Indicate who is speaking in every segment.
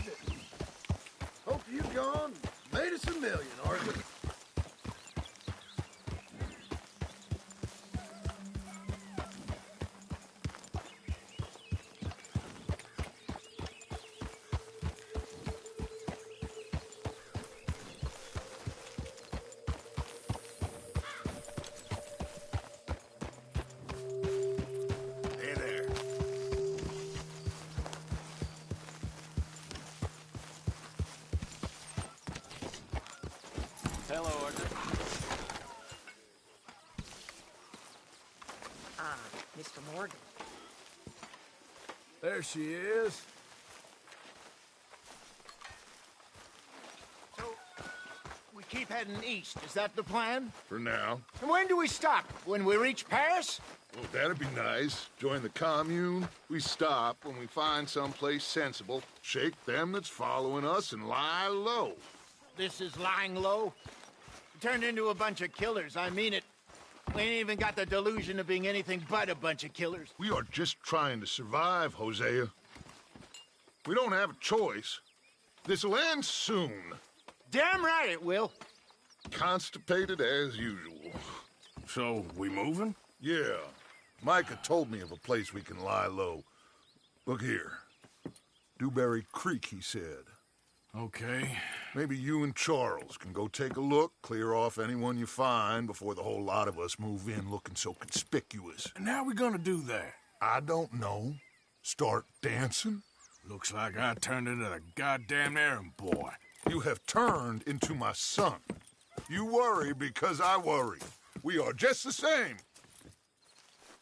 Speaker 1: is it? Hope you gone made us a million, Arthur.
Speaker 2: Hey there.
Speaker 3: Hello, Arthur.
Speaker 4: Mr. Morgan.
Speaker 1: There she is.
Speaker 5: So, we keep heading east. Is that the plan?
Speaker 6: For now.
Speaker 5: And when do we stop? When we reach Paris?
Speaker 6: Well, that'd be nice. Join the commune. We stop when we find someplace sensible, shake them that's following us, and lie low.
Speaker 5: This is lying low. We turned into a bunch of killers. I mean it. We ain't even got the delusion of being anything but a bunch of killers.
Speaker 6: We are just trying to survive, Hosea. We don't have a choice. This'll end soon.
Speaker 5: Damn right it will.
Speaker 6: Constipated as usual.
Speaker 2: So, we moving?
Speaker 6: Yeah. Micah told me of a place we can lie low. Look here. Dewberry Creek, he said.
Speaker 2: Okay.
Speaker 6: Maybe you and Charles can go take a look, clear off anyone you find before the whole lot of us move in looking so conspicuous.
Speaker 2: And how we gonna do that?
Speaker 6: I don't know. Start dancing?
Speaker 2: Looks like I turned into the goddamn errand boy.
Speaker 6: You have turned into my son. You worry because I worry. We are just the same.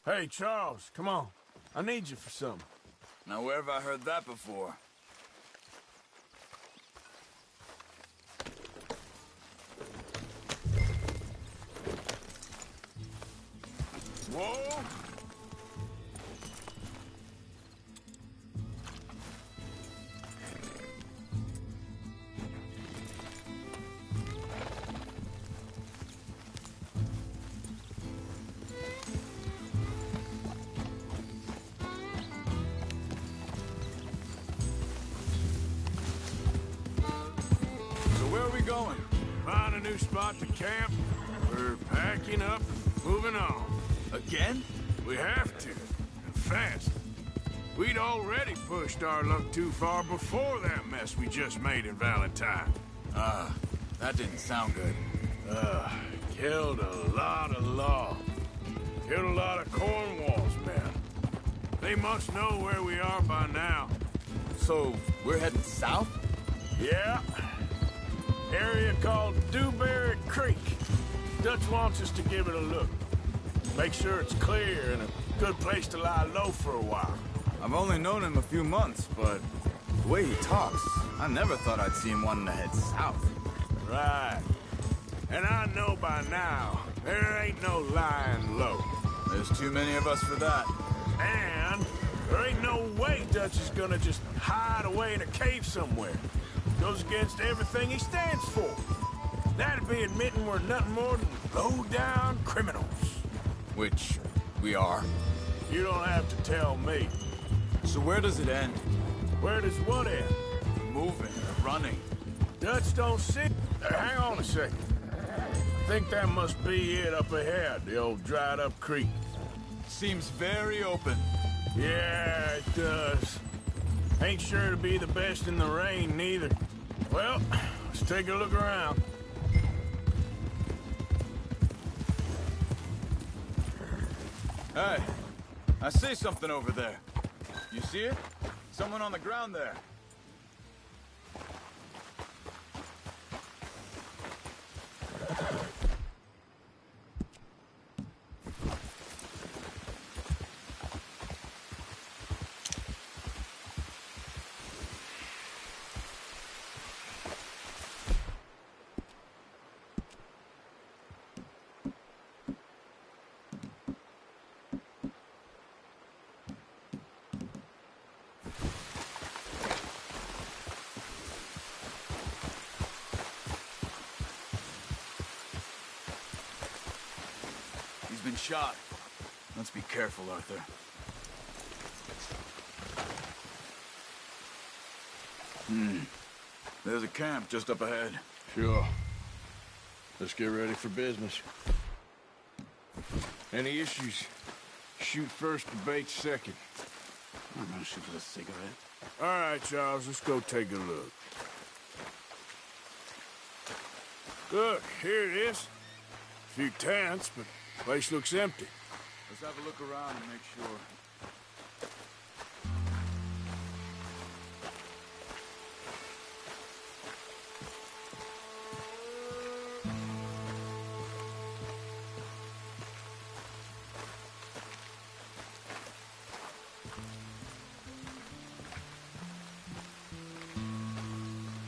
Speaker 1: Hey, Charles, come on. I need you for something.
Speaker 3: Now, where have I heard that before?
Speaker 2: Whoa!
Speaker 3: So where are we going?
Speaker 2: Find a new spot to camp. We're packing up and moving on.
Speaker 3: Again?
Speaker 2: We have to, and fast. We'd already pushed our luck too far before that mess we just made in Valentine.
Speaker 3: That didn't sound good.
Speaker 2: Killed a lot of law. Killed a lot of Cornwall's men. They must know where we are by now.
Speaker 3: So, we're heading south?
Speaker 2: Yeah. Area called Dewberry Creek. Dutch wants us to give it a look. Make sure it's clear and a good place to lie low for a while.
Speaker 3: I've only known him a few months, but the way he talks, I never thought I'd see him wanting to head south.
Speaker 2: Right. And I know by now, there ain't no lying low.
Speaker 3: There's too many of us for that.
Speaker 2: And there ain't no way Dutch is gonna just hide away in a cave somewhere. Goes against everything he stands for. That'd be admitting we're nothing more than low-down criminals.
Speaker 3: Which we are.
Speaker 2: You don't have to tell me.
Speaker 3: So where does it end?
Speaker 2: Where does what end?
Speaker 3: Moving, running.
Speaker 2: Dutch don't see... hang on a second. I think that must be it up ahead, the old dried-up creek.
Speaker 3: Seems very open.
Speaker 2: Yeah, it does. Ain't sure to be the best in the rain, neither. Well, let's take a look around.
Speaker 3: Hey, I see something over there. You see it? Someone on the ground there. He's been shot. Let's be careful, Arthur. There's a camp just up ahead.
Speaker 1: Sure. Let's get ready for business. Any issues? Shoot first, debate second.
Speaker 3: I'm gonna shoot for the cigarette.
Speaker 2: All right, Charles, let's go take a look. Look, here it is. A few tents, but the place looks empty.
Speaker 3: Let's have a look around and make sure.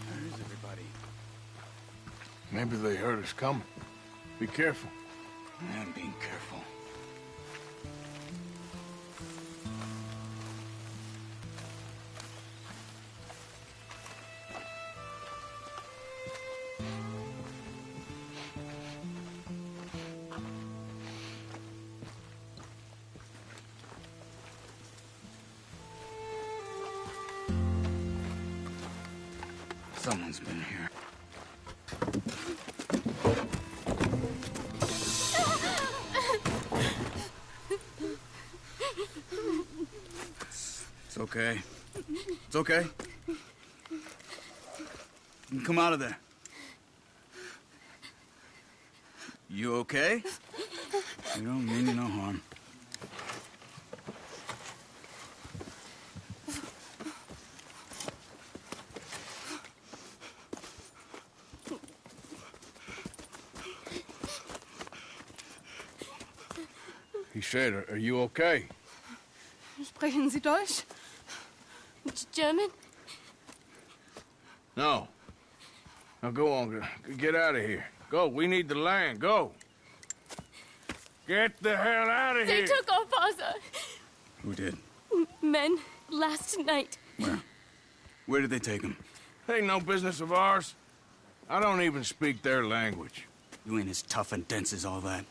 Speaker 3: Where's everybody?
Speaker 1: Maybe they heard us coming. Be careful.
Speaker 3: I'm being careful. Someone's been here. It's okay. It's okay. You can come out of there. You okay? You don't mean you no harm.
Speaker 1: He said, are you okay?
Speaker 7: Sprechen Sie Deutsch? German?
Speaker 1: No. Now go on, get out of here. Go, we need the land, go. Get the hell out of
Speaker 7: They
Speaker 1: here.
Speaker 7: took our father.
Speaker 3: Who did?
Speaker 7: Men, last night.
Speaker 3: Where? Where did they take him?
Speaker 1: Ain't no business of ours. I don't even speak their language.
Speaker 3: You ain't as tough and dense as all that.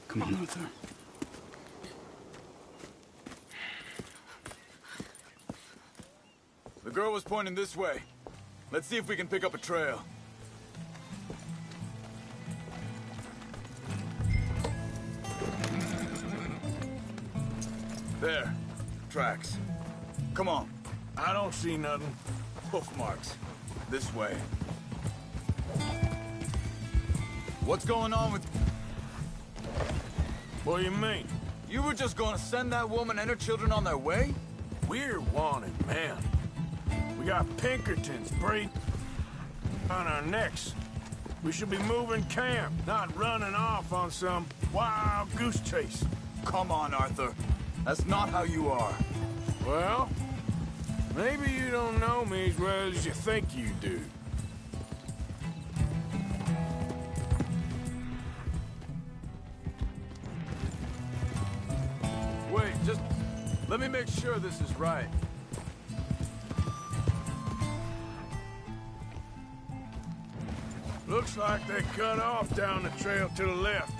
Speaker 3: Come on, Arthur. The girl was pointing this way. Let's see if we can pick up a trail. There. Tracks. Come on.
Speaker 2: I don't see nothing.
Speaker 3: Hoof marks. This way. What's going on with...
Speaker 2: What do you mean?
Speaker 3: You were just gonna send that woman and her children on their way?
Speaker 2: We're wanted, man. We got Pinkertons breed on our necks. We should be moving camp, not running off on some wild goose chase.
Speaker 3: Come on, Arthur. That's not how you are.
Speaker 2: Well, maybe you don't know me as well as you think you do.
Speaker 3: Wait, just let me make sure this is right.
Speaker 2: Looks like they cut off down the trail to the left.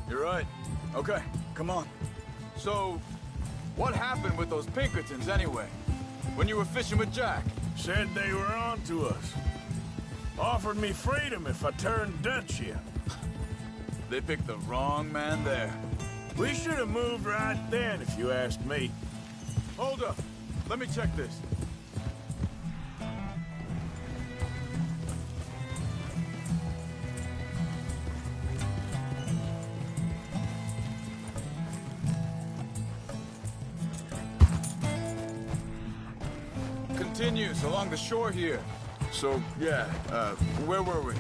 Speaker 3: You're right. Okay, come on. So, what happened with those Pinkertons anyway? When you were fishing with Jack?
Speaker 2: Said they were on to us. Offered me freedom if I turned Dutch here.
Speaker 3: They picked the wrong man there.
Speaker 2: We should have moved right then, if you ask me.
Speaker 3: Hold up. Let me check this. Continues along the shore here.
Speaker 2: So, yeah,
Speaker 3: Where were we?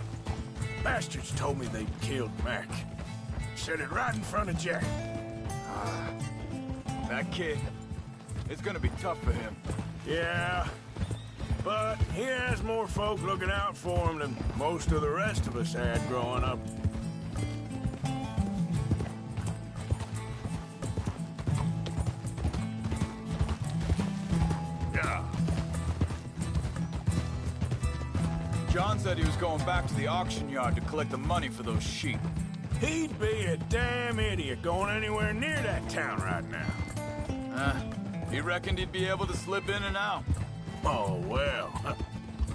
Speaker 2: bastards told me they killed Mac. Said it right in front of Jack.
Speaker 3: That kid. It's gonna be tough for him.
Speaker 2: Yeah, but he has more folk looking out for him than most of the rest of us had growing up. Yeah.
Speaker 3: John said he was going back to the auction yard to collect the money for those sheep.
Speaker 2: He'd be a damn idiot going anywhere near that town right now.
Speaker 3: He reckoned he'd be able to slip in and out.
Speaker 2: Oh, well.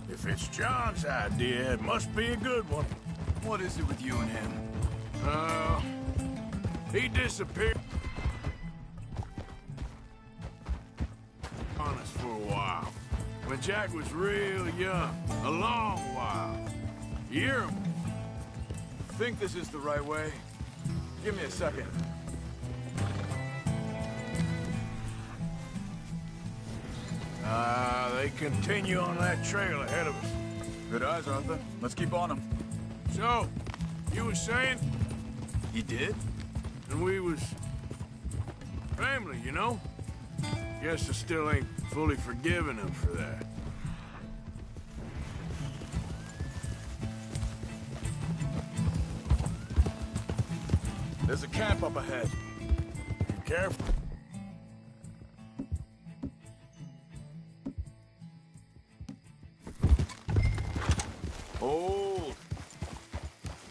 Speaker 2: If it's John's idea, it must be a good one.
Speaker 3: What is it with you and him?
Speaker 2: He disappeared on us for a while. When Jack was real young. A long while. Year.
Speaker 3: Think this is the right way? Give me a second.
Speaker 2: They continue on that trail ahead of us.
Speaker 3: Good eyes, Arthur. Let's keep on them.
Speaker 2: So, you was saying?
Speaker 3: He did?
Speaker 2: And we was... family, you know? Guess I still ain't fully forgiven him for that.
Speaker 3: There's a camp up ahead.
Speaker 2: Be careful.
Speaker 3: Old.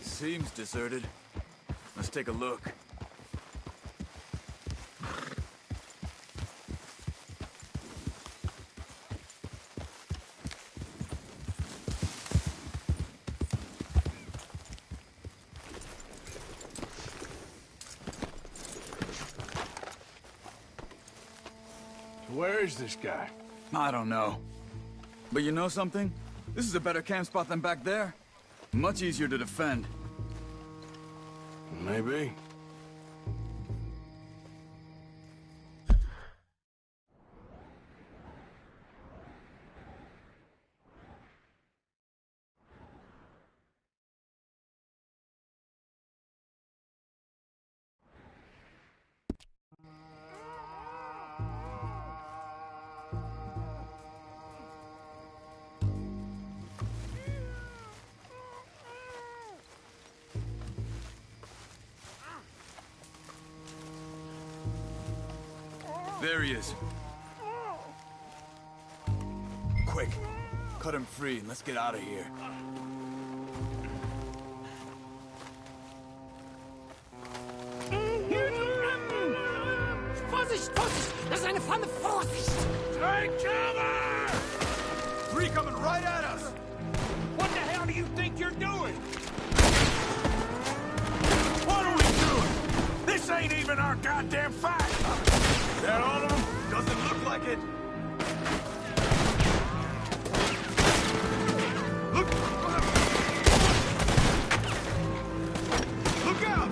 Speaker 3: Seems deserted. Let's take a look.
Speaker 2: Where is this guy?
Speaker 3: I don't know. But you know something? This is a better camp spot than back there. Much easier to defend.
Speaker 2: Maybe.
Speaker 3: There he is. Quick, cut him free and let's get out of here.
Speaker 4: Vorsicht, Vorsicht! Das ist eine Pfanne! Vorsicht!
Speaker 2: Take cover!
Speaker 3: Three coming right at us!
Speaker 2: What the hell do you think you're doing? What are we doing? This ain't even our goddamn fight! Is that all of them?
Speaker 3: Doesn't look like it. Look out!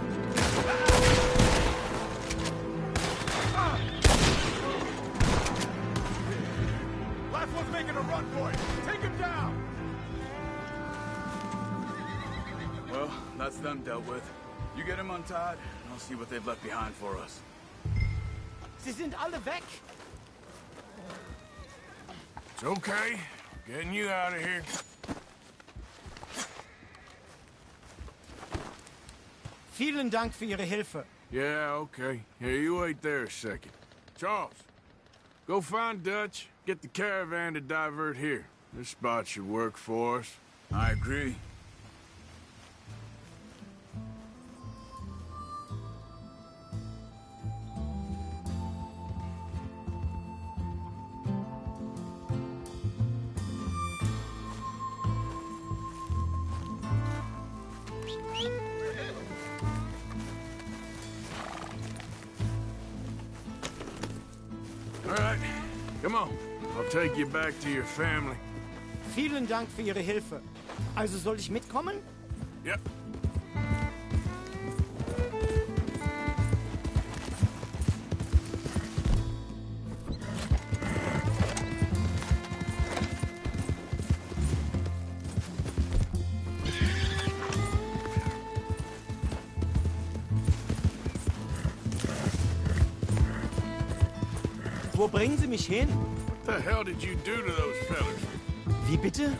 Speaker 3: Last one's making a run for it. Take him down! Well, that's them dealt with. You get him untied, and I'll see what they've left behind for us.
Speaker 4: Sie sind alle weg!
Speaker 2: It's okay. Getting you out of here.
Speaker 4: Vielen Dank für Ihre Hilfe.
Speaker 2: Yeah, okay. Here, you wait there a second. Charles, go find Dutch. Get the caravan to divert here. This spot should work for us.
Speaker 3: I agree.
Speaker 2: All right, come on. I'll take you back to your family.
Speaker 4: Vielen Dank für Ihre Hilfe. Also soll ich mitkommen?
Speaker 2: Yep.
Speaker 4: Wo bringen Sie mich hin?
Speaker 2: What the hell did you do to those fellas?
Speaker 4: Wie bitte?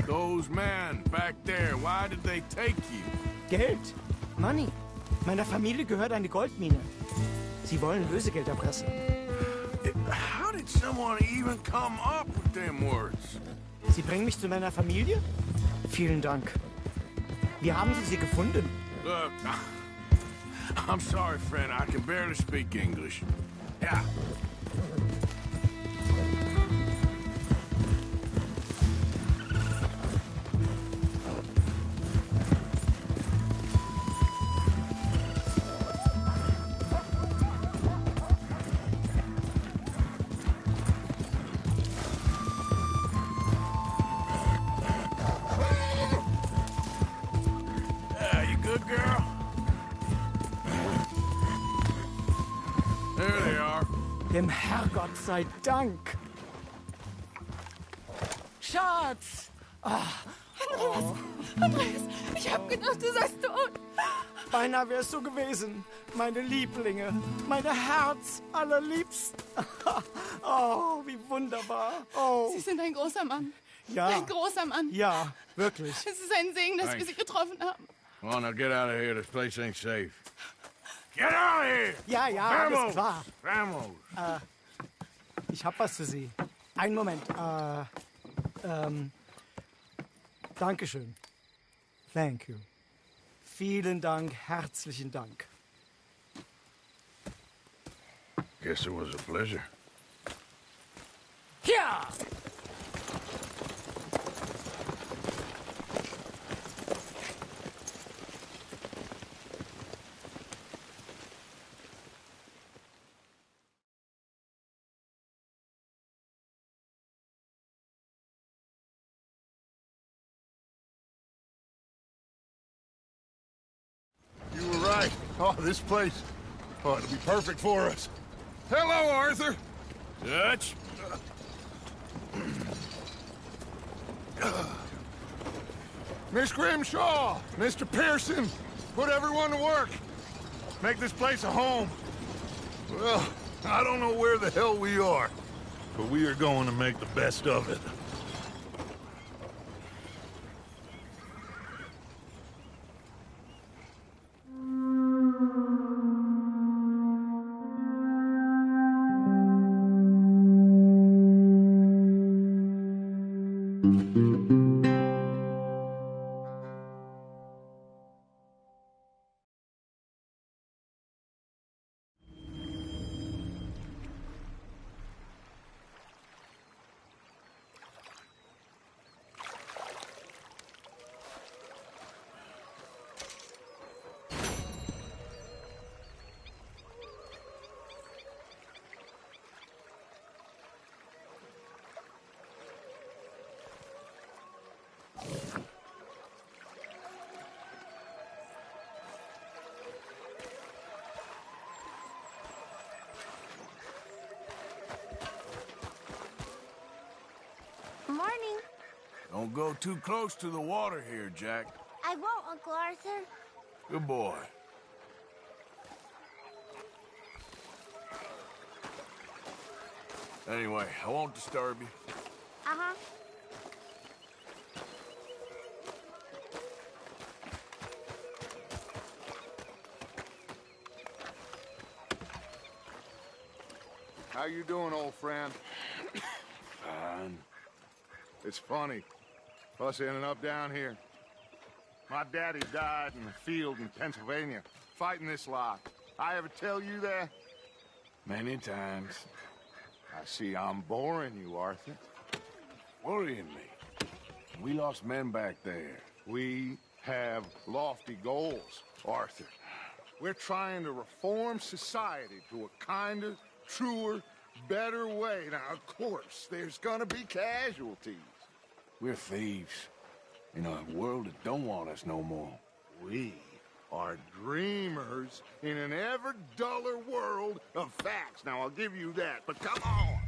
Speaker 2: Those men back there, why did they take you?
Speaker 4: Geld. Money. Meiner Familie gehört eine Goldmine. Sie wollen Lösegeld erpressen.
Speaker 2: How did someone even come up with them words?
Speaker 4: Sie bringen mich zu meiner Familie? Vielen Dank. Wie haben Sie sie gefunden?
Speaker 2: Look,
Speaker 1: I'm sorry, friend. I can barely speak English. Yeah. You good, girl? There they are.
Speaker 4: Dem Herrgott sei Dank. Schatz!
Speaker 7: Andreas, ich hab gedacht, du seist tot.
Speaker 4: Beinahe wär's so gewesen. Meine Lieblinge, meine Herz allerliebst. Oh, wie wunderbar. Oh,
Speaker 8: Sie sind ein großer Mann.
Speaker 4: ja.
Speaker 8: Ein großer Mann.
Speaker 4: Ja, wirklich.
Speaker 8: Es ist ein Segen, dass wir
Speaker 1: Thanks.
Speaker 8: Sie getroffen haben.
Speaker 1: Come on, now get out of here. This place ain't safe. Get out of here!
Speaker 4: Ja, ja, alles
Speaker 1: Vamos!
Speaker 4: klar.
Speaker 1: Vamos!
Speaker 4: Ich hab was für Sie. Einen Moment. Dankeschön. Thank you. Vielen Dank, herzlichen Dank.
Speaker 1: Guess it was a pleasure.
Speaker 4: Ja!
Speaker 6: You were right. Oh, this place. Oh, it'll be perfect for us. Hello, Arthur.
Speaker 1: Dutch?
Speaker 6: Miss Grimshaw, Mr. Pearson, put everyone to work. Make this place a home. Well, I don't know where the hell we are, but we are going to make the best of it.
Speaker 9: Morning.
Speaker 1: Don't go too close to the water here, Jack.
Speaker 9: I won't, Uncle Arthur.
Speaker 1: Good boy. Anyway, I won't disturb you.
Speaker 9: Uh-huh.
Speaker 6: How you doing, old friend?
Speaker 1: Fine.
Speaker 6: It's funny, us ending up down here. My daddy died in the field in Pennsylvania, fighting this lot. I ever tell you that?
Speaker 1: Many times.
Speaker 6: I see I'm boring you, Arthur.
Speaker 1: Worrying me. We lost men back there.
Speaker 6: We have lofty goals, Arthur. We're trying to reform society to a kinder, truer, better way. Now, of course, there's gonna be casualties.
Speaker 1: We're thieves. In a world that don't want us no more.
Speaker 6: We are dreamers in an ever duller world of facts. Now, I'll give you that, but come on.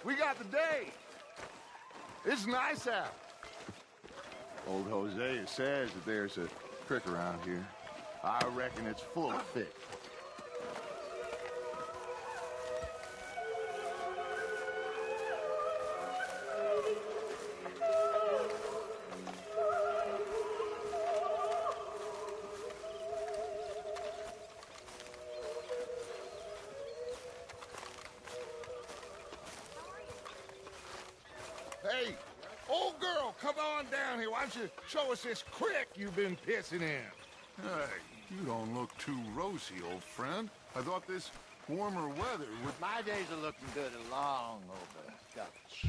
Speaker 6: We got the day. It's nice out. Old Hosea says that there's a creek around here. I reckon it's full of fish. Hey, old girl, come on down here. Why don't you show us this creek you've been pissing in?
Speaker 2: Hey,
Speaker 6: You don't look too rosy, old friend. I thought this warmer weather would...
Speaker 5: My days are looking good along over Dutch.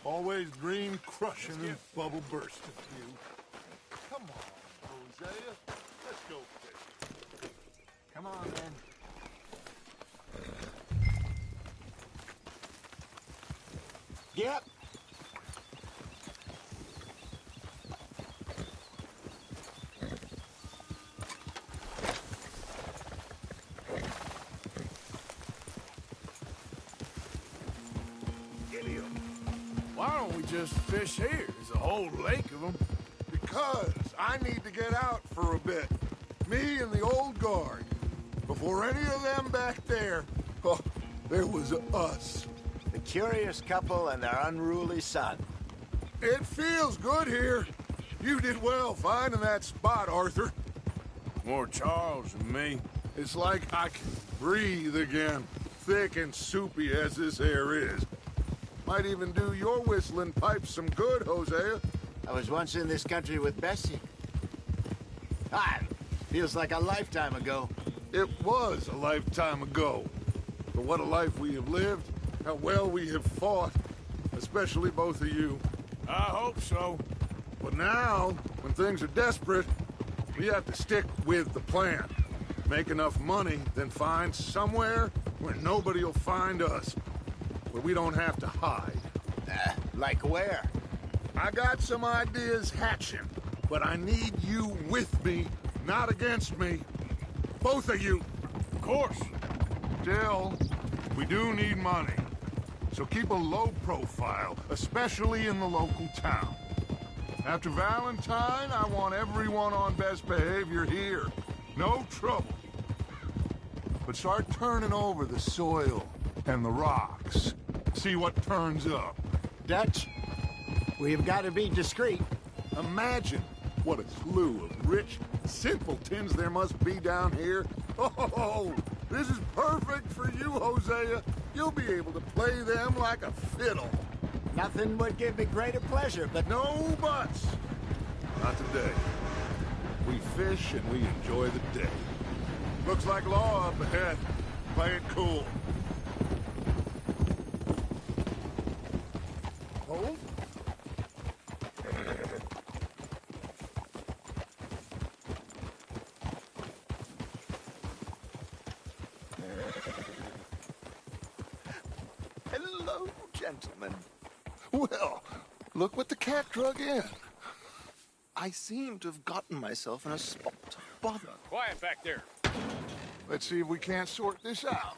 Speaker 6: Always dream crushing and bubble bursting, you. Come on, Hosea. Let's go fishing.
Speaker 5: Come on, then. Yep.
Speaker 1: Why don't we just fish here? There's a whole lake of them.
Speaker 6: Because I need to get out for a bit. Me and the old guard. Before any of them back there, oh, there was us.
Speaker 5: The curious couple and their unruly son.
Speaker 6: It feels good here. You did well finding that spot, Arthur.
Speaker 1: More Charles than me.
Speaker 6: It's like I can breathe again, thick and soupy as this air is. Might even do your whistling pipes some good, Hosea.
Speaker 5: I was once in this country with Bessie. Ah, feels like a lifetime ago.
Speaker 6: It was a lifetime ago. But what a life we have lived, how well we have fought, especially both of you.
Speaker 1: I hope so.
Speaker 6: But now, when things are desperate, we have to stick with the plan. Make enough money, then find somewhere where nobody will find us. Where we don't have to hide.
Speaker 5: Like where?
Speaker 6: I got some ideas hatching, but I need you with me, not against me. Both of you.
Speaker 1: Of course.
Speaker 6: Still, we do need money. So keep a low profile, especially in the local town. After Valentine, I want everyone on best behavior here. No trouble. But start turning over the soil and the rocks. See what turns up.
Speaker 5: Dutch, we've got to be discreet.
Speaker 6: Imagine what a slew of rich simpletons there must be down here. Oh, this is perfect for you, Hosea. You'll be able to play them like a fiddle.
Speaker 5: Nothing would give me greater pleasure, but
Speaker 6: No buts. Not today. We fish and we enjoy the day. Looks like law up ahead. Play it cool. Hold.
Speaker 10: Hello, gentlemen.
Speaker 6: Well, look what the cat drug in.
Speaker 10: I seem to have gotten myself in a spot of bother.
Speaker 1: Quiet back there.
Speaker 6: Let's see if we can't sort this out.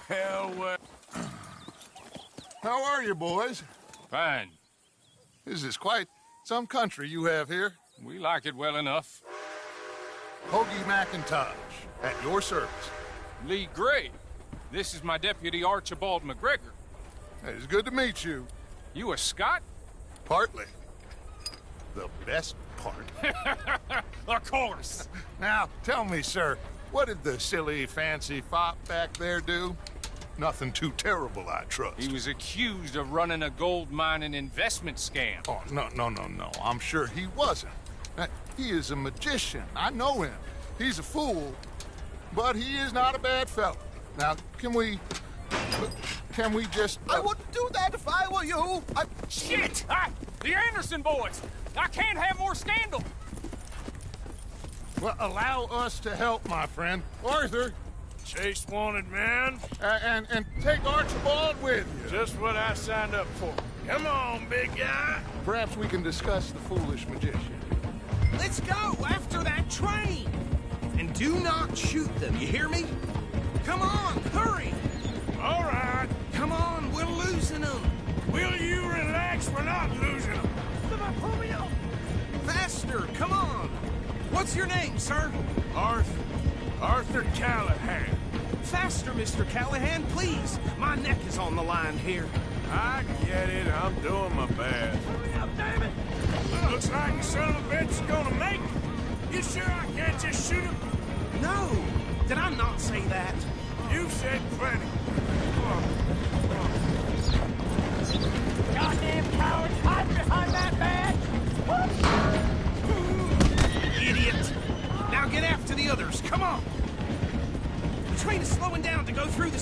Speaker 1: Well,
Speaker 6: How are you, boys?
Speaker 11: Fine.
Speaker 6: This is quite some country you have here.
Speaker 11: We like it well enough.
Speaker 6: Hoagie McIntosh, at your service.
Speaker 11: Lee Gray. This is my deputy Archibald McGregor.
Speaker 6: It's good to meet you.
Speaker 11: You a Scot?
Speaker 6: Partly. The best part.
Speaker 11: Of course.
Speaker 6: Now, tell me, sir, what did the silly, fancy fop back there do? Nothing too terrible, I trust.
Speaker 11: He was accused of running a gold mining investment scam.
Speaker 6: Oh, no. I'm sure he wasn't. He is a magician. I know him. He's a fool, but he is not a bad fellow. Now, can we just...
Speaker 10: I wouldn't do that if I were you.
Speaker 11: Shit! The Anderson boys! I can't have more scandal!
Speaker 6: Well, allow us to help, my friend. Arthur,
Speaker 1: Chase wanted man.
Speaker 6: and take Archibald with you.
Speaker 1: Just what I signed up for. Come on, big guy.
Speaker 6: Perhaps we can discuss the foolish magician.
Speaker 12: Let's go after that train! And do not shoot them, you hear me? Come on, hurry!
Speaker 1: All right.
Speaker 12: Come on, we're losing them!
Speaker 1: Will you relax? We're not losing them.
Speaker 12: Faster, come on! What's your name, sir?
Speaker 1: Arthur Callahan.
Speaker 12: Faster, Mr. Callahan, please! My neck is on the line here.
Speaker 1: I get it. I'm doing my best. Hurry up, damn it! Looks like the son of a bitch is gonna make it. You sure I can't just shoot him?
Speaker 12: No! Did I not say that?
Speaker 1: You said plenty.
Speaker 13: Goddamn cowards! Hide behind that man!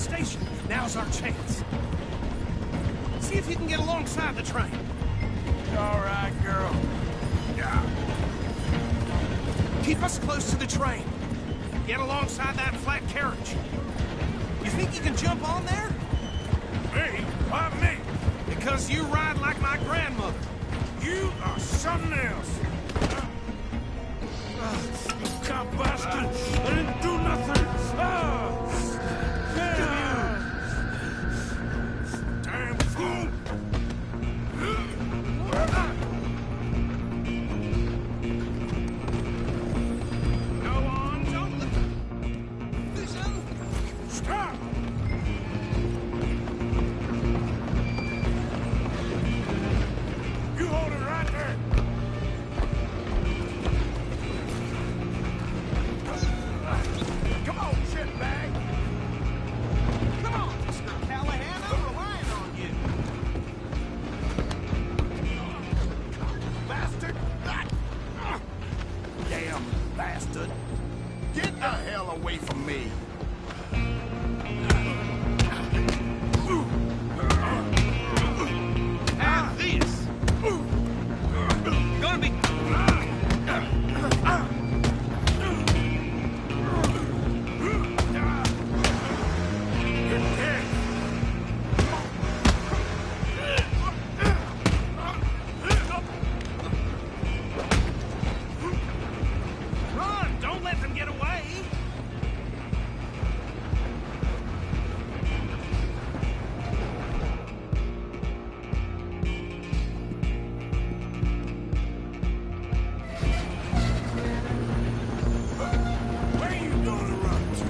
Speaker 12: station. Now's our chance. See if you can get alongside the train.
Speaker 2: All right, girl. Yeah.
Speaker 12: Keep us close to the train. Get alongside that flat carriage. You think you can jump on there?
Speaker 2: Me? Why me?
Speaker 12: Because you ride like my grandmother.
Speaker 2: You are something else. You cop bastard! I didn't do nothing! Damn fool!
Speaker 12: Go on, don't look. Listen.
Speaker 2: Stop! You hold it right there!
Speaker 12: Come on, shitbag. Come on, Mr. Callahan, I'm relying on you.
Speaker 2: Bastard! Damn bastard! Get the hell away from me!
Speaker 12: And this. Gonna be... Run! Don't let them get away!
Speaker 2: Where you gonna run to?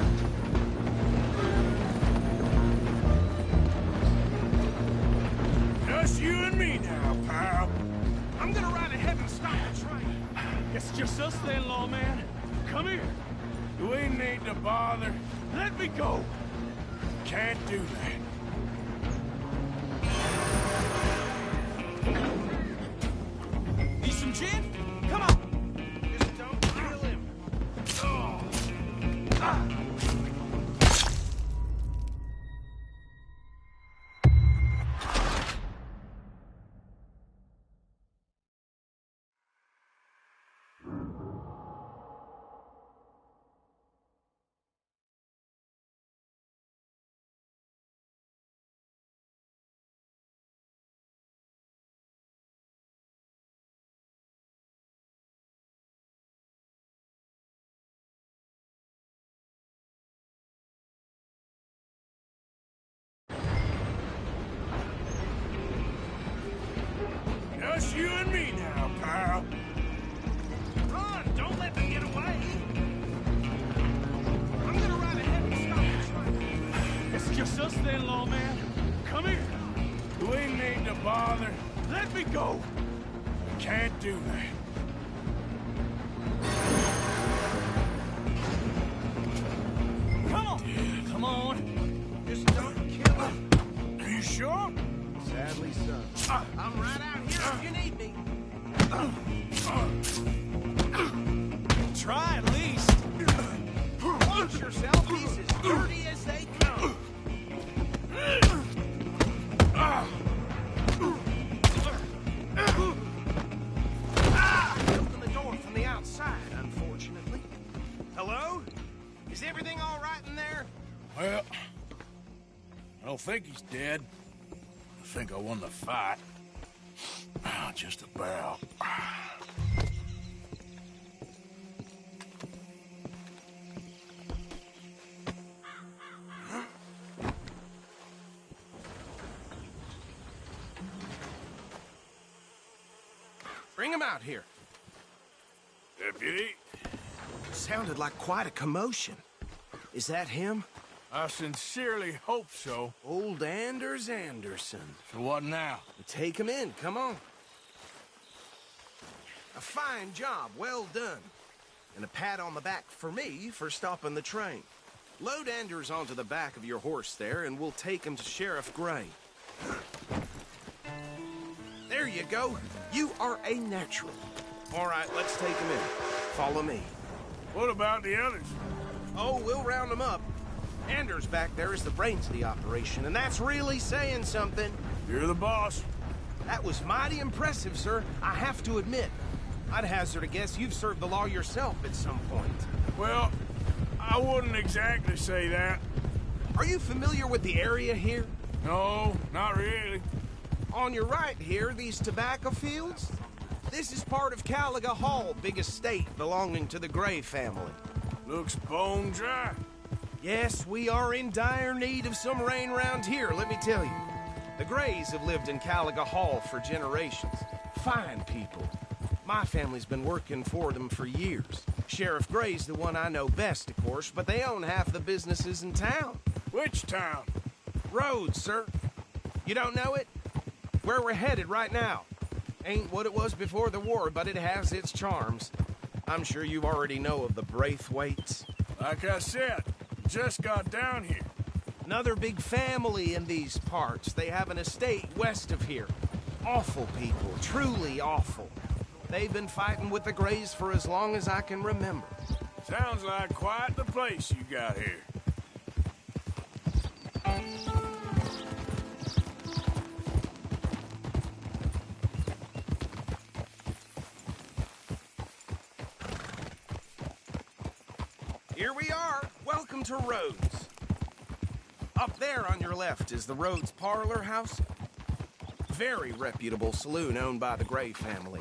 Speaker 2: Just you and me now, pal.
Speaker 12: I'm gonna ride ahead and stop the train.
Speaker 11: It's just us then, lawman. Come here.
Speaker 2: Do we need to bother?
Speaker 11: Let me go.
Speaker 2: Can't do that.
Speaker 12: Need some gin? Come on. Just don't kill him.
Speaker 2: Just you and me now, pal.
Speaker 12: Run! Don't let them get away! I'm gonna ride ahead and stop the train.
Speaker 11: It's just us then, lawman. Come here.
Speaker 2: Do we need to bother?
Speaker 11: Let me go.
Speaker 2: Can't do that.
Speaker 11: Come on. Come on.
Speaker 12: Just don't kill him.
Speaker 2: Are you sure?
Speaker 12: Sadly so. I'm right out here if you need me.
Speaker 11: Try at least.
Speaker 12: Watch yourself. He's as dirty as they come. Open the door from the outside, unfortunately. Hello? Is everything all right in there?
Speaker 2: Well, I don't think he's dead. I think I won the fight. Just about.
Speaker 12: Bring him out here.
Speaker 2: Deputy?
Speaker 12: Sounded like quite a commotion. Is that him?
Speaker 2: I sincerely hope so.
Speaker 12: Old Anders Anderson.
Speaker 2: So what now?
Speaker 12: Take him in, come on. A fine job, well done. And a pat on the back for me for stopping the train. Load Anders onto the back of your horse there, and we'll take him to Sheriff Gray. There you go. You are a natural. All right, let's take him in. Follow me.
Speaker 2: What about the others?
Speaker 12: Oh, we'll round them up. Anders back there is the brains of the operation, and that's really saying something.
Speaker 2: You're the boss.
Speaker 12: That was mighty impressive, sir. I have to admit. I'd hazard a guess you've served the law yourself at some point.
Speaker 2: Well, I wouldn't exactly say that.
Speaker 12: Are you familiar with the area here?
Speaker 2: No, not really.
Speaker 12: On your right here, these tobacco fields? This is part of Caliga Hall, big estate belonging to the Gray family.
Speaker 2: Looks bone dry.
Speaker 12: Yes, we are in dire need of some rain round here, let me tell you. The Grays have lived in Caliga Hall for generations. Fine people. My family's been working for them for years. Sheriff Gray's the one I know best, of course, but they own half the businesses in town.
Speaker 2: Which town?
Speaker 12: Rhodes, sir. You don't know it? Where we're headed right now. Ain't what it was before the war, but it has its charms. I'm sure you already know of the Braithwaites.
Speaker 2: Like I said, just got down here.
Speaker 12: Another big family in these parts. They have an estate west of here. Awful people, truly awful. They've been fighting with the Grays for as long as I can remember.
Speaker 2: Sounds like quite the place you got here.
Speaker 12: Here we are. Welcome to Rhodes. Up there on your left is the Rhodes Parlor House. Very reputable saloon owned by the Gray family.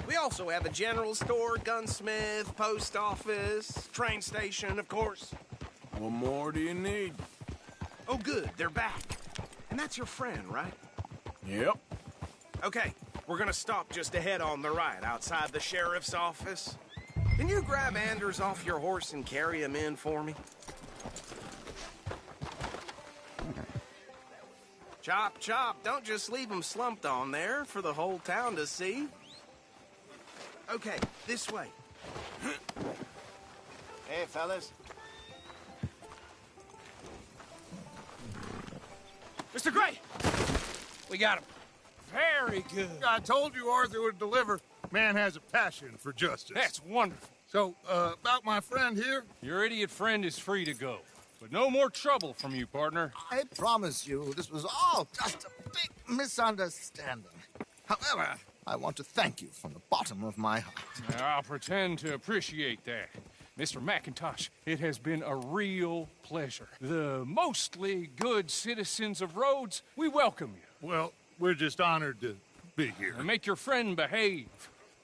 Speaker 12: We also have a general store, gunsmith, post office, train station, of course.
Speaker 2: What more do you need?
Speaker 12: Oh, good. They're back. And that's your friend, right?
Speaker 2: Yep.
Speaker 12: Okay, we're gonna stop just ahead on the right, outside the sheriff's office. Can you grab Anders off your horse and carry him in for me? Chop, chop. Don't just leave him slumped on there for the whole town to see. Okay, this way.
Speaker 5: Hey, fellas.
Speaker 11: Mr. Gray! We got him. Very good.
Speaker 6: I told you Arthur would deliver. Man has a passion for justice.
Speaker 11: That's wonderful.
Speaker 6: So, about my friend here?
Speaker 11: Your idiot friend is free to go. But no more trouble from you, partner.
Speaker 10: I promise you, this was all just a big misunderstanding. However, I want to thank you from the bottom of my heart.
Speaker 11: I'll pretend to appreciate that. Mr. McIntosh, it has been a real pleasure. The mostly good citizens of Rhodes, we welcome you.
Speaker 6: Well, we're just honored to be here.
Speaker 11: And make your friend behave.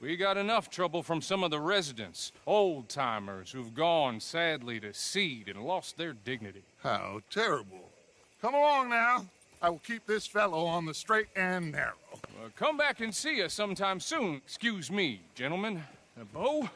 Speaker 11: We got enough trouble from some of the residents, old-timers who've gone, sadly, to seed and lost their dignity.
Speaker 6: How terrible. Come along now. I will keep this fellow on the straight and narrow.
Speaker 11: Come back and see us sometime soon. Excuse me, gentlemen. Bo,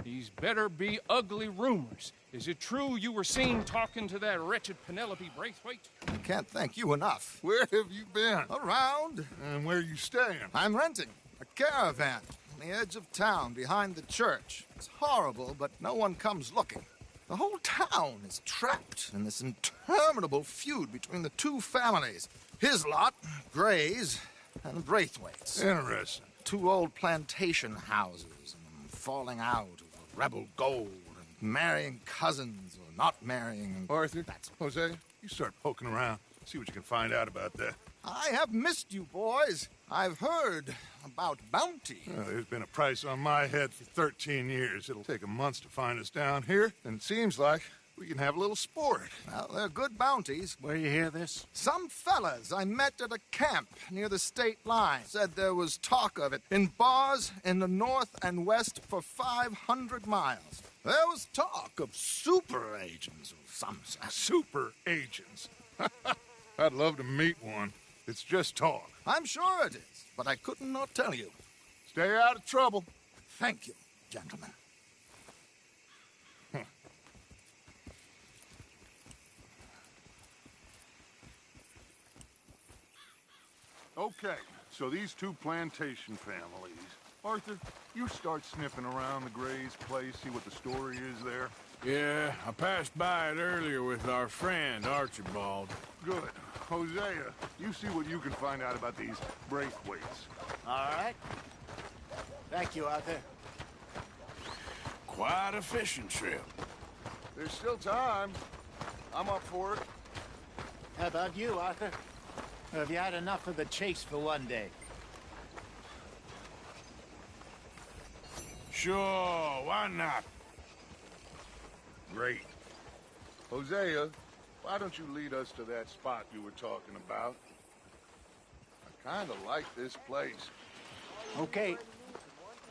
Speaker 11: these better be ugly rumors. Is it true you were seen talking to that wretched Penelope Braithwaite?
Speaker 10: I can't thank you enough.
Speaker 6: Where have you been?
Speaker 10: Around.
Speaker 6: And where are you staying?
Speaker 10: I'm renting a caravan on the edge of town behind the church. It's horrible, but no one comes looking. The whole town is trapped in this interminable feud between the two families. His lot, Gray's, and Braithwaite's.
Speaker 6: Interesting.
Speaker 10: Two old plantation houses, and falling out over rebel gold, and marrying cousins or not marrying.
Speaker 6: Arthur, Hosea, you start poking around. See what you can find out about that.
Speaker 10: I have missed you, boys. I've heard about bounty.
Speaker 6: Well, there's been a price on my head for 13 years. It'll take 'em months to find us down here, and it seems like we can have a little sport.
Speaker 10: Well, they're good bounties.
Speaker 5: Where you hear this?
Speaker 10: Some fellas I met at a camp near the state line said there was talk of it in bars in the north and west for 500 miles. There was talk of super agents of some sort.
Speaker 6: Super agents. I'd love to meet one. It's just talk.
Speaker 10: I'm sure it is, but I couldn't not tell you.
Speaker 6: Stay out of trouble.
Speaker 10: Thank you, gentlemen.
Speaker 6: Okay, so these two plantation families. Arthur, you start sniffing around the Gray's place, see what the story is there.
Speaker 2: Yeah, I passed by it earlier with our friend, Archibald.
Speaker 6: Good. Hosea, you see what you can find out about these Braithwaites.
Speaker 5: All right. Thank you, Arthur.
Speaker 2: Quite a fishing trip.
Speaker 6: There's still time. I'm up for it.
Speaker 5: How about you, Arthur? Or have you had enough of the chase for one day?
Speaker 1: Sure, why not?
Speaker 6: Great. Hosea, why don't you lead us to that spot you were talking about? I kind of like this place.
Speaker 5: Okay.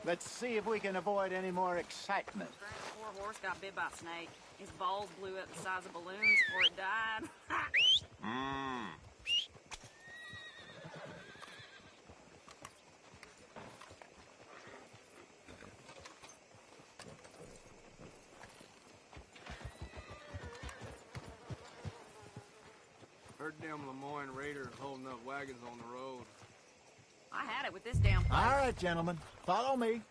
Speaker 5: Let's see if we can avoid any more excitement.
Speaker 13: Poor horse got bit by a snake. His balls blew up the size of balloons before it died.
Speaker 14: Heard them Lemoyne Raiders holding up wagons on the road.
Speaker 13: I had it with this damn place.
Speaker 5: All right, gentlemen. Follow me.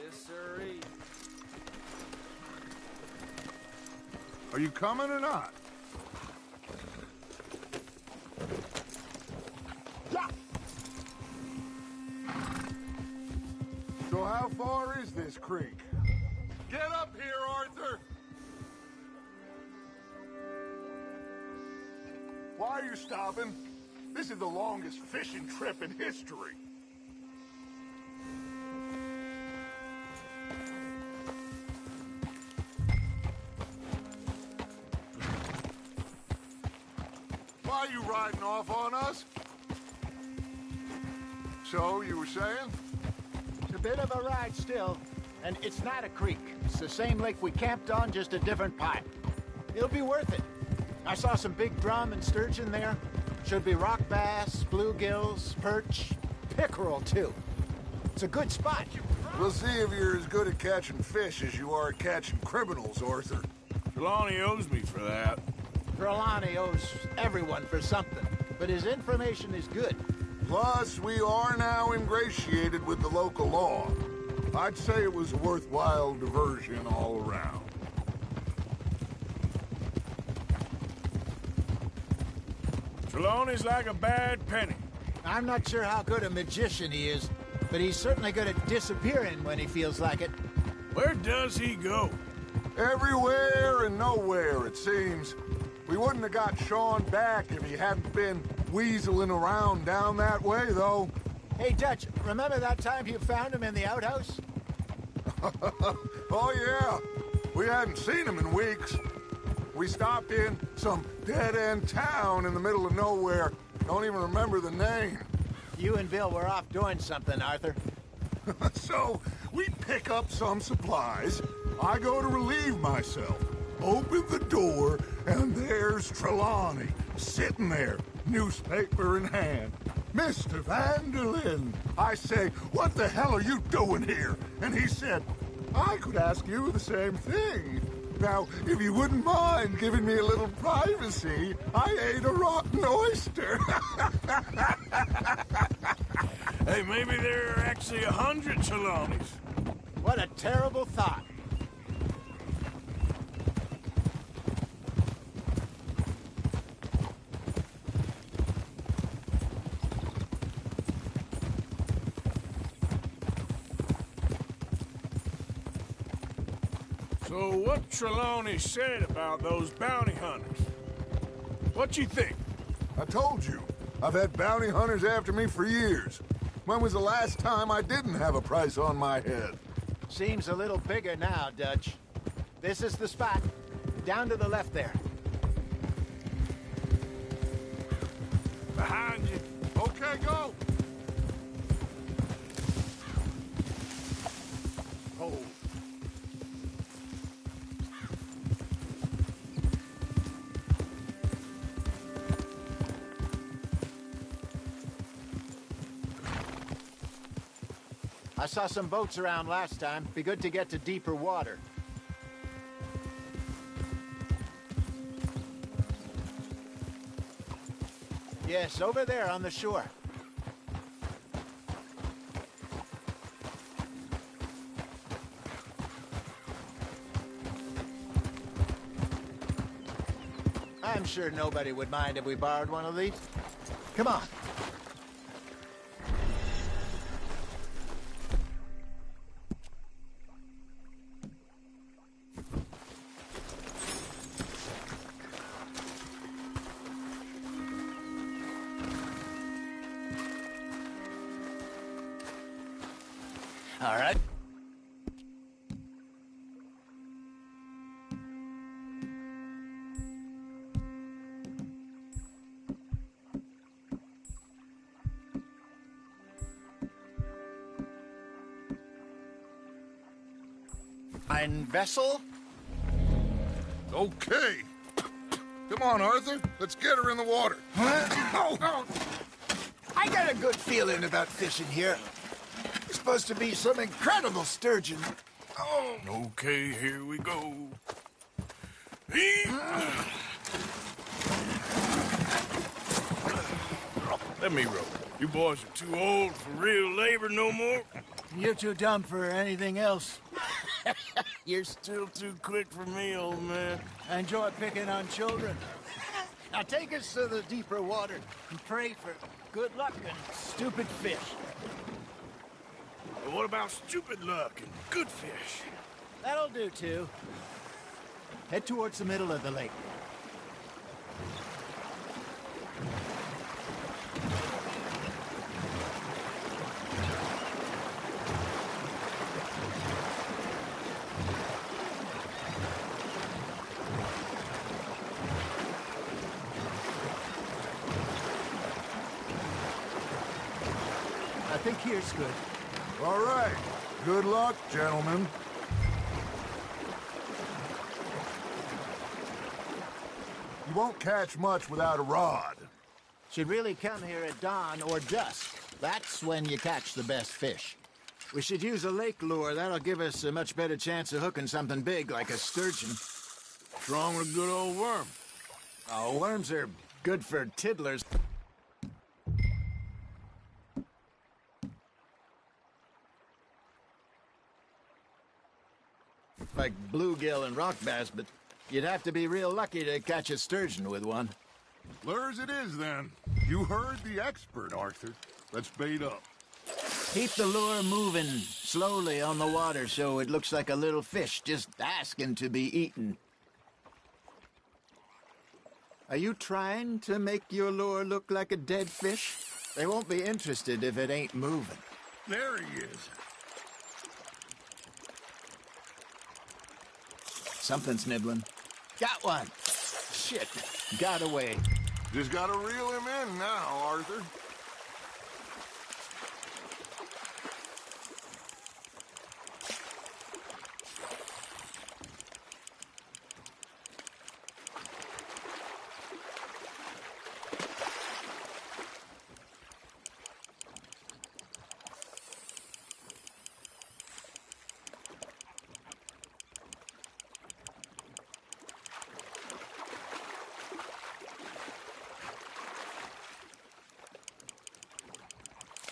Speaker 14: Yes, sirree.
Speaker 6: Are you coming or not?
Speaker 5: Yeah.
Speaker 6: So how far is this creek? Get up here, Arthur! Why are you stopping? This is the longest fishing trip in history. Why are you riding off on us? So, you were saying?
Speaker 5: It's a bit of a ride still, and it's not a creek. It's the same lake we camped on, just a different part. It'll be worth it. I saw some big drum and sturgeon there. Should be rock bass, bluegills, perch, pickerel, too. It's a good spot.
Speaker 6: We'll see if you're as good at catching fish as you are at catching criminals, Arthur.
Speaker 1: Trelawney owes me for that.
Speaker 5: Trelawney owes everyone for something, but his information is good.
Speaker 6: Plus, we are now ingratiated with the local law. I'd say it was a worthwhile diversion all around.
Speaker 1: Trelawney's like a bad penny.
Speaker 5: I'm not sure how good a magician he is, but he's certainly good at disappearing when he feels like it.
Speaker 1: Where does he go?
Speaker 6: Everywhere and nowhere, it seems. We wouldn't have got Sean back if he hadn't been weaseling around down that way, though.
Speaker 5: Hey, Dutch, remember that time you found him in the outhouse?
Speaker 6: Oh, yeah. We hadn't seen him in weeks. We stopped in some dead-end town in the middle of nowhere. Don't even remember the name.
Speaker 5: You and Bill were off doing something, Arthur.
Speaker 6: So, we pick up some supplies. I go to relieve myself. Open the door, and there's Trelawney, sitting there, newspaper in hand. Mr. Vanderlyn. I say, what the hell are you doing here? And he said, I could ask you the same thing. Now, if you wouldn't mind giving me a little privacy, I ate a rotten oyster.
Speaker 1: Hey, maybe there are actually 100 Trelawneys.
Speaker 5: What a terrible thought.
Speaker 1: So what Trelawney said about those bounty hunters? What you think?
Speaker 6: I told you. I've had bounty hunters after me for years. When was the last time I didn't have a price on my head?
Speaker 5: Seems a little bigger now, Dutch. This is the spot. Down to the left there.
Speaker 1: Behind you.
Speaker 6: Okay, go.
Speaker 5: Oh. I saw some boats around last time. Be good to get to deeper water. Yes, over there on the shore. I'm sure nobody would mind if we borrowed one of these. Come on. All right. Ein vessel?
Speaker 6: Okay. Come on, Arthur. Let's get her in the water.
Speaker 5: Oh. I got a good feeling about fishing here. It's supposed to be some incredible sturgeon.
Speaker 2: Oh. Okay, here we go. Let me row. You boys are too old for real labor no more.
Speaker 5: You're too dumb for anything else.
Speaker 2: You're still too quick for me, old man.
Speaker 5: I enjoy picking on children. Now take us to the deeper water and pray for good luck and stupid fish.
Speaker 2: But what about stupid luck and good fish?
Speaker 5: That'll do, too. Head towards the middle of the lake. I think here's good.
Speaker 6: All right. Good luck, gentlemen. You won't catch much without a rod.
Speaker 5: Should really come here at dawn or dusk. That's when you catch the best fish. We should use a lake lure. That'll give us a much better chance of hooking something big like a sturgeon.
Speaker 2: What's wrong with a good old worm?
Speaker 5: Oh, worms are good for tiddlers. Like bluegill and rock bass, but you'd have to be real lucky to catch a sturgeon with one.
Speaker 6: Lures it is, then. You heard the expert, Arthur. Let's bait up.
Speaker 5: Keep the lure moving slowly on the water so it looks like a little fish just asking to be eaten. Are you trying to make your lure look like a dead fish? They won't be interested if it ain't moving.
Speaker 6: There he is.
Speaker 5: Something's nibbling. Got one. Shit. Got away.
Speaker 6: Just gotta reel him in now, Arthur.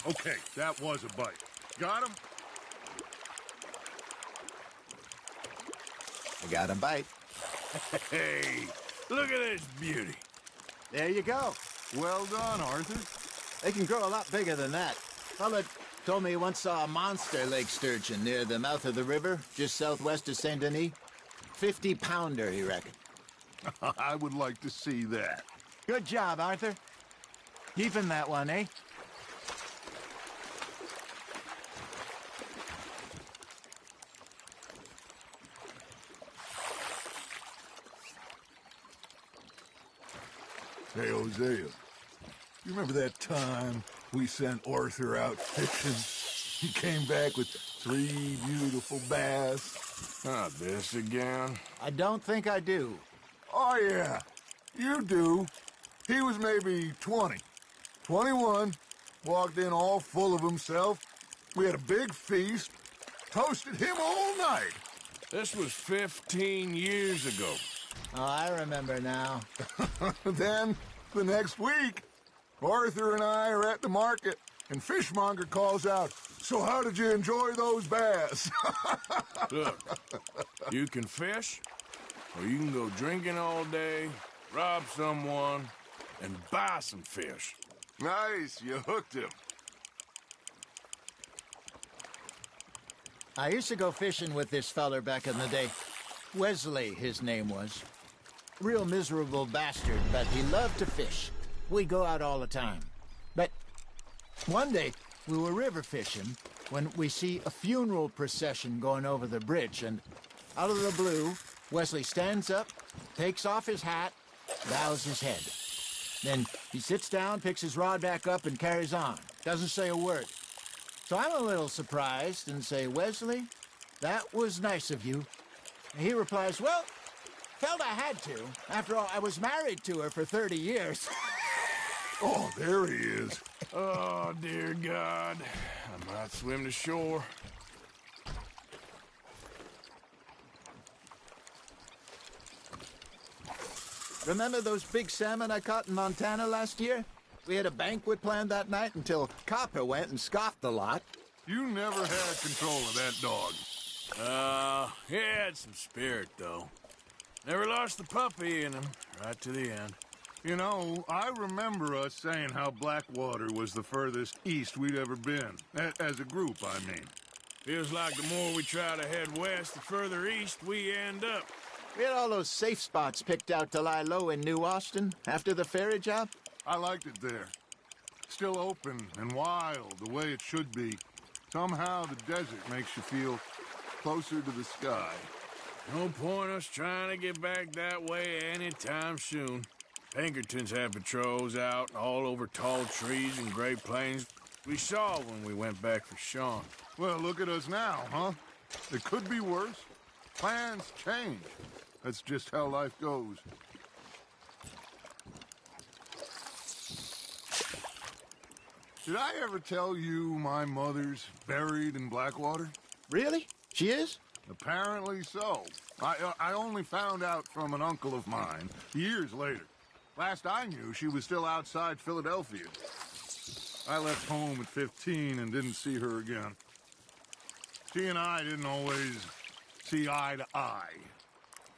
Speaker 6: Okay, that was a bite. Got him?
Speaker 5: I got a bite.
Speaker 2: Hey, look at this beauty.
Speaker 5: There you go.
Speaker 6: Well done, Arthur.
Speaker 5: They can grow a lot bigger than that. Fella told me he once saw a monster lake sturgeon near the mouth of the river, just southwest of Saint Denis. 50-pounder, he reckoned.
Speaker 6: I would like to see that.
Speaker 5: Good job, Arthur. Keeping that one, eh?
Speaker 6: Hey, Hosea, you remember that time we sent Arthur out fishing? He came back with 3 beautiful bass.
Speaker 2: Not this again.
Speaker 5: I don't think I do.
Speaker 6: Oh, yeah, you do. He was maybe 20, 21, walked in all full of himself. We had a big feast, toasted him all night.
Speaker 2: This was 15 years ago.
Speaker 5: Oh, I remember now.
Speaker 6: Then, the next week, Arthur and I are at the market, and Fishmonger calls out, "So how did you enjoy those bass?"
Speaker 2: Look, you can fish, or you can go drinking all day, rob someone, and buy some fish.
Speaker 6: Nice, you hooked him.
Speaker 5: I used to go fishing with this feller back in the day. Wesley, his name was. Real miserable bastard, but he loved to fish. We'd go out all the time. But one day, we were river fishing, when we see a funeral procession going over the bridge, and out of the blue, Wesley stands up, takes off his hat, bows his head. Then he sits down, picks his rod back up, and carries on. Doesn't say a word. So I'm a little surprised and say, Wesley, that was nice of you. And he replies, well, felt I had to. After all, I was married to her for 30 years.
Speaker 6: Oh, there he is.
Speaker 2: Oh, dear God. I might swim to shore.
Speaker 5: Remember those big salmon I caught in Montana last year? We had a banquet planned that night until Copper went and scoffed the lot.
Speaker 6: You never had control of that dog.
Speaker 2: He had some spirit, though. Never lost the puppy in him, right to the end.
Speaker 6: You know, I remember us saying how Blackwater was the furthest east we'd ever been. As a group, I mean.
Speaker 2: Feels like the more we try to head west, the further east we end up.
Speaker 5: We had all those safe spots picked out to lie low in New Austin after the ferry job.
Speaker 6: I liked it there. Still open and wild, the way it should be. Somehow the desert makes you feel closer to the sky.
Speaker 2: No point us trying to get back that way anytime soon. Pinkertons had patrols out all over tall trees and Great Plains. We saw when we went back for Sean.
Speaker 6: Well, look at us now, huh? It could be worse. Plans change. That's just how life goes. Did I ever tell you my mother's buried in Blackwater?
Speaker 5: Really? She is?
Speaker 6: Apparently so. I only found out from an uncle of mine years later. Last I knew, she was still outside Philadelphia. I left home at 15 and didn't see her again. She and I didn't always see eye to eye.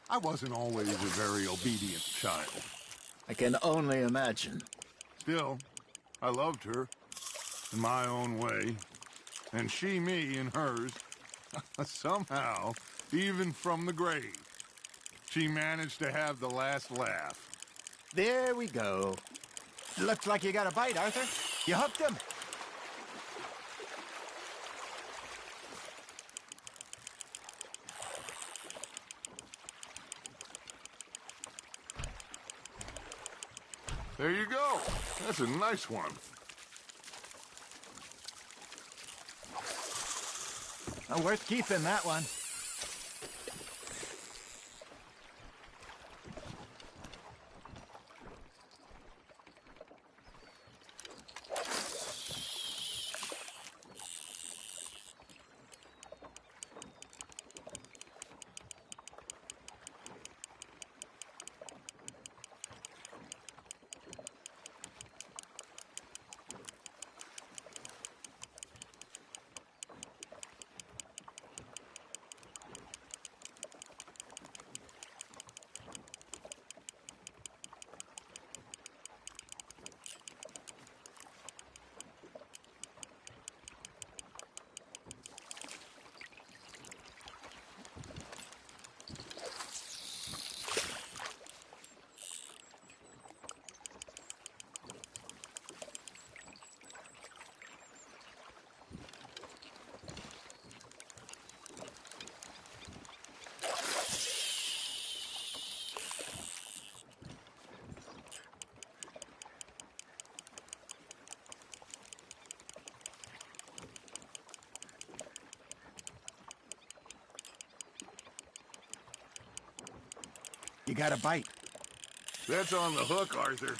Speaker 6: I wasn't always a very obedient child.
Speaker 5: I can only imagine.
Speaker 6: Still, I loved her in my own way, and she me in hers. Somehow, even from the grave, she managed to have the last laugh.
Speaker 5: There we go. Looks like you got a bite, Arthur. You hooked him.
Speaker 6: There you go. That's a nice one.
Speaker 5: Worth keeping, that one. You got a bite.
Speaker 6: That's on the hook, Arthur.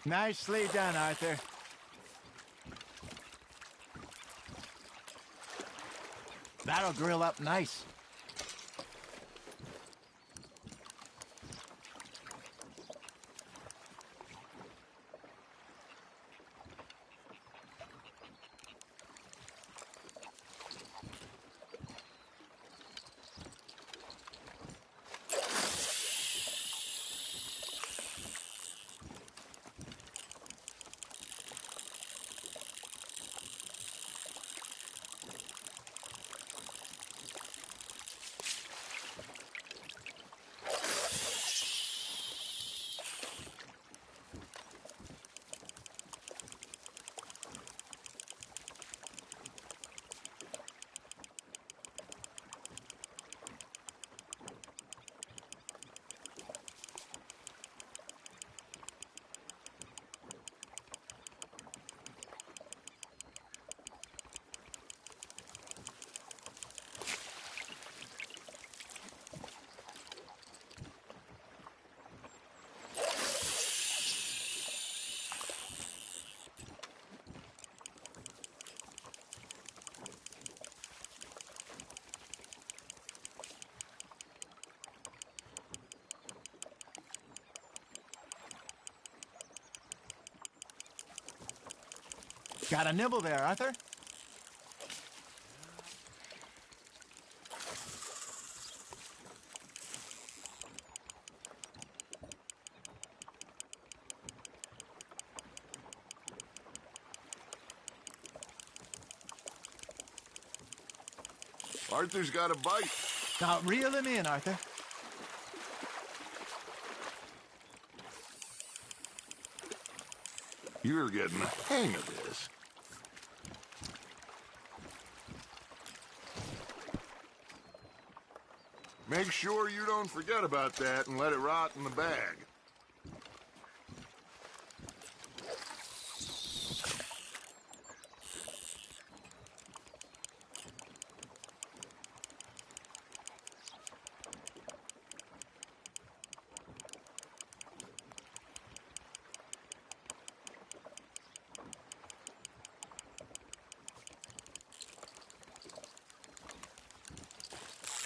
Speaker 5: Nicely done, Arthur. That'll grill up nice. Got a nibble there, Arthur?
Speaker 6: Arthur's got a bite.
Speaker 5: Now reel him in, Arthur.
Speaker 6: You're getting the hang of this. Make sure you don't forget about that and let it rot in the bag.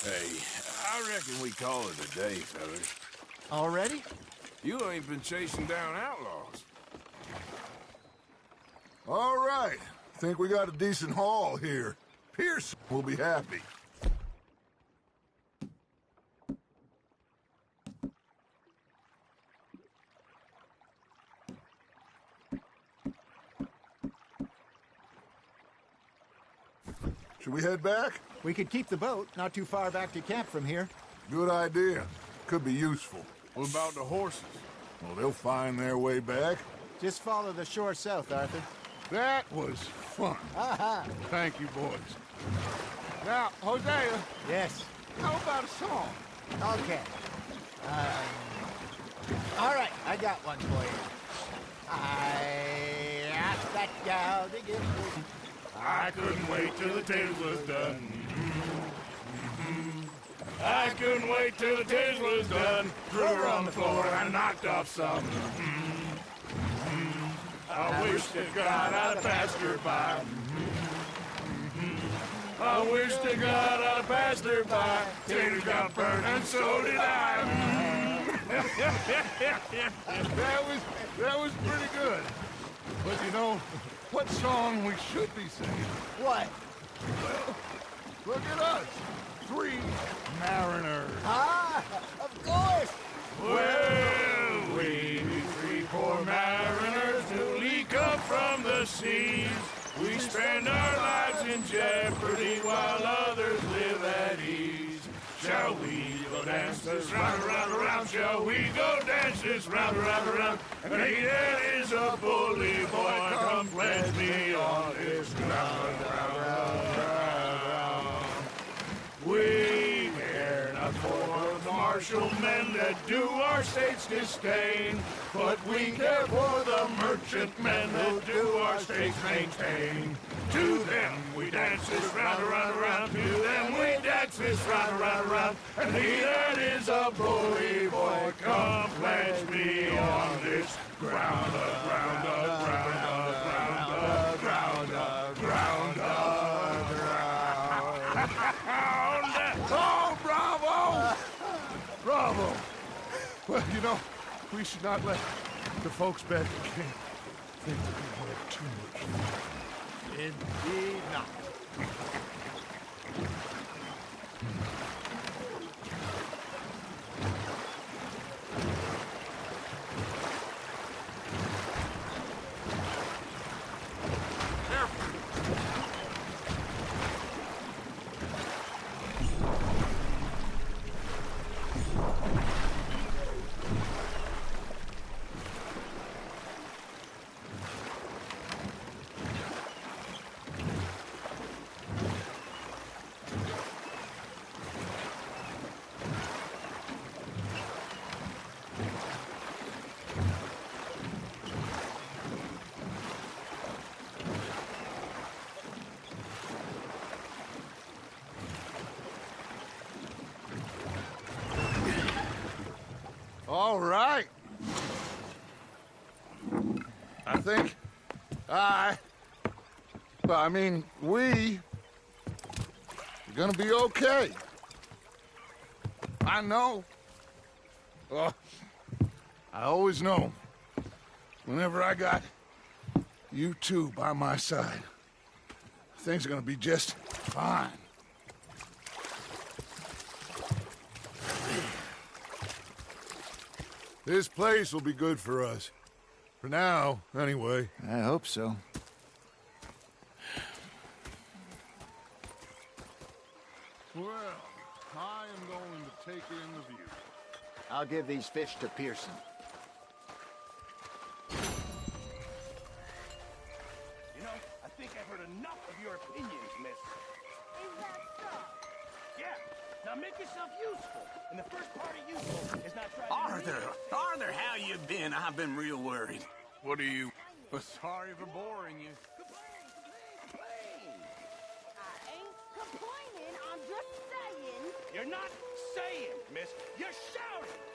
Speaker 2: Hey, I reckon we call it a day, fellas.
Speaker 5: Already?
Speaker 2: You ain't been chasing down outlaws.
Speaker 6: All right. Think we got a decent haul here. Pierce will be happy. Should we head back?
Speaker 5: We could keep the boat, not too far back to camp from here.
Speaker 6: Good idea. Could be useful.
Speaker 2: What about the horses?
Speaker 6: Well, they'll find their way back.
Speaker 5: Just follow the shore south, Arthur.
Speaker 6: That was fun.
Speaker 5: Aha!
Speaker 6: Thank you, boys. Now, Hosea.
Speaker 5: Yes.
Speaker 6: How about a song?
Speaker 5: Okay. All right, I got one for you. I asked that gal to give me...
Speaker 1: I couldn't wait till the tales was done. I couldn't wait till the tales was done. Threw her on the floor and I knocked off some. I wish to God I'd have passed her by. I wish to God I'd have passed her by. Taters got burned and so did I.
Speaker 6: That was pretty good. But you know, what song we should be singing?
Speaker 5: What?
Speaker 6: Well, look at us. 3 mariners.
Speaker 5: Ah, of course.
Speaker 1: Well, we 3 poor mariners newly come from the seas. We spend our lives in jeopardy while others live at ease. Shall we go dance this round, around, around? Shall we go dance this round, around, around? And he that is a bully boy, come pledge me on his ground, round, round, round. We care not for the martial men that do our state's disdain, but we care for the merchant men that do our state's maintain. To them we dance this round, around, around. To them we dance this round, around, around. And he that is a bully boy, come pledge me on this ground, ground, ground, ground, ground, ground, ground.
Speaker 6: Oh, bravo! Bravo! Well, you know, we should not let the folks back at camp think that we had too much fun.
Speaker 5: Indeed not.
Speaker 6: All right. I think we are gonna be okay. I know. I always know. Whenever I got
Speaker 1: You two by my side. Things are gonna be just fine. This place will be good for us. For now, anyway.
Speaker 5: I hope so.
Speaker 6: Well, I am going to take in the view.
Speaker 5: I'll give these fish to Pearson.
Speaker 12: You know, I think I've heard enough of your opinions, miss.
Speaker 9: Is that so?
Speaker 12: Yeah. Now make yourself useful. And the first part of useful is not trying
Speaker 15: Arthur, how you been? I've been real worried.
Speaker 6: What are you? Sorry for boring you.
Speaker 9: I ain't complaining, I'm just saying.
Speaker 12: You're not saying, miss. You're shouting.